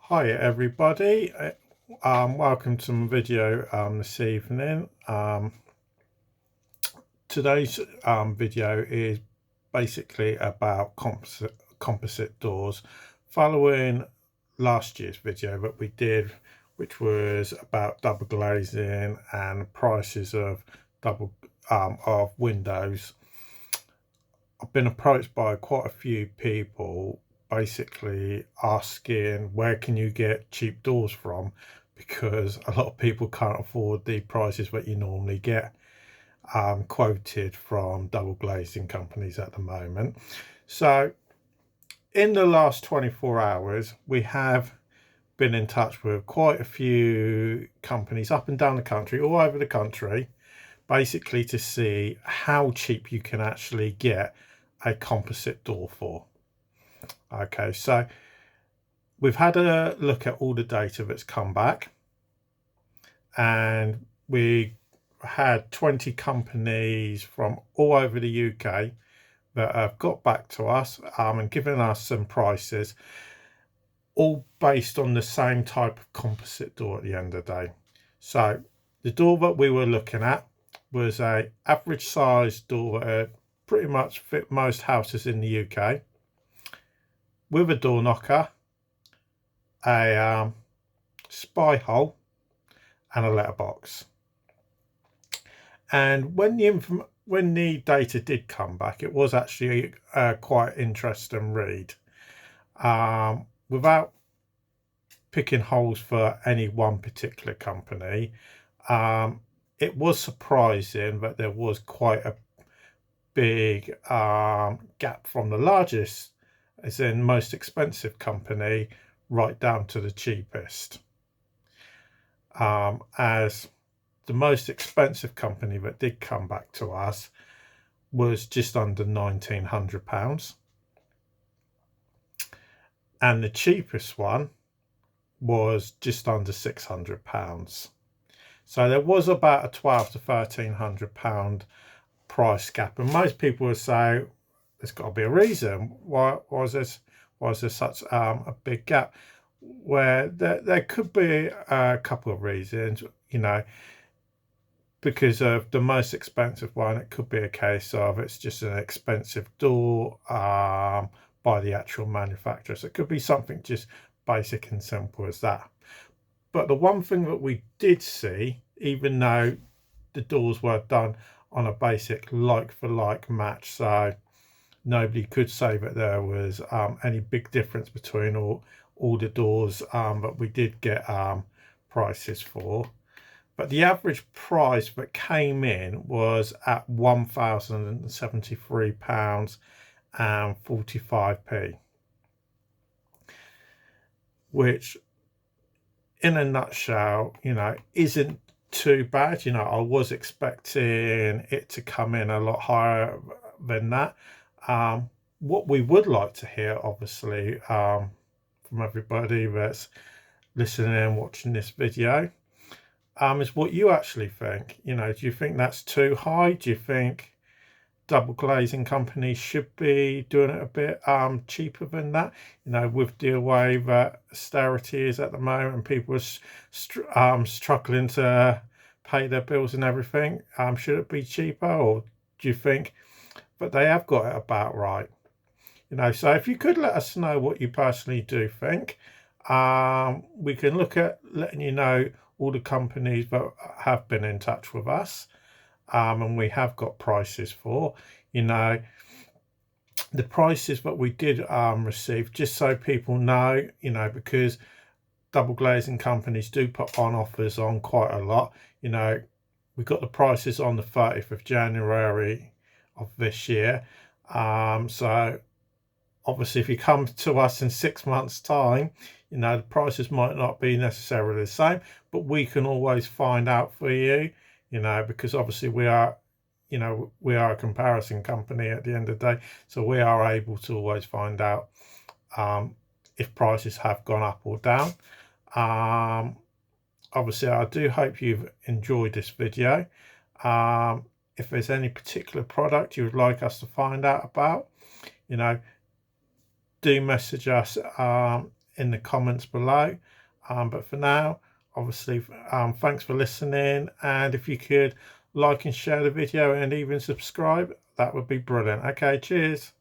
Hi everybody, welcome to my video this evening. Today's video is basically about composite doors, following last year's video that we did, which was about double glazing and prices of of windows. I've been approached by quite a few people basically asking where can you get cheap doors from, because a lot of people can't afford the prices that you normally get quoted from double glazing companies at the moment. So in the last 24 hours we have been in touch with quite a few companies up and down the country, all over the country, basically to see how cheap you can actually get a composite door for. Okay, so we've had a look at all the data that's come back, and we had 20 companies from all over the UK that have got back to us and given us some prices, all based on the same type of composite door at the end of the day. So the door that we were looking at was a average size door that pretty much fit most houses in the UK, with a door knocker, a spy hole and a letterbox. And when the data did come back, it was actually quite interesting read. Without picking holes for any one particular company, it was surprising that there was quite a big gap from the largest, as in most expensive company, right down to the cheapest. As the most expensive company that did come back to us was just under £1,900, and the cheapest one was just under £600. So there was about a £1,200 to £1,300 price gap, and most people would say there's got to be a reason. Why is there such a big gap? Where there could be a couple of reasons, because of the most expensive one. It could be a case of it's just an expensive door by the actual manufacturer. So it could be something just basic and simple as that. But the one thing that we did see, even though the doors were done on a basic like for like match, so nobody could say that there was any big difference between all the doors that we did get prices for. But the average price that came in was at £1,073 and 45p, which in a nutshell, isn't too bad. I was expecting it to come in a lot higher than that. What we would like to hear, obviously, from everybody that's listening and watching this video, is what you actually think. Do you think that's too high? Do you think double glazing companies should be doing it a bit cheaper than that? With the way that austerity is at the moment and people are struggling to pay their bills and everything, should it be cheaper? Or do you think that they have got it about right? So if you could let us know what you personally do think, we can look at letting you know all the companies that have been in touch with us, and we have got prices for. The prices that we did receive, just so people know, because double glazing companies do put on offers on quite a lot. We got the prices on the 30th of January of this year. So obviously if you come to us in 6 months time, the prices might not be necessarily the same, but we can always find out for you, because obviously we are a comparison company at the end of the day, so we are able to always find out if prices have gone up or down. Obviously I do hope you've enjoyed this video. If there's any particular product you would like us to find out about, do message us in the comments below. But for now, obviously, thanks for listening, and if you could like and share the video and even subscribe, that would be brilliant. Okay, cheers.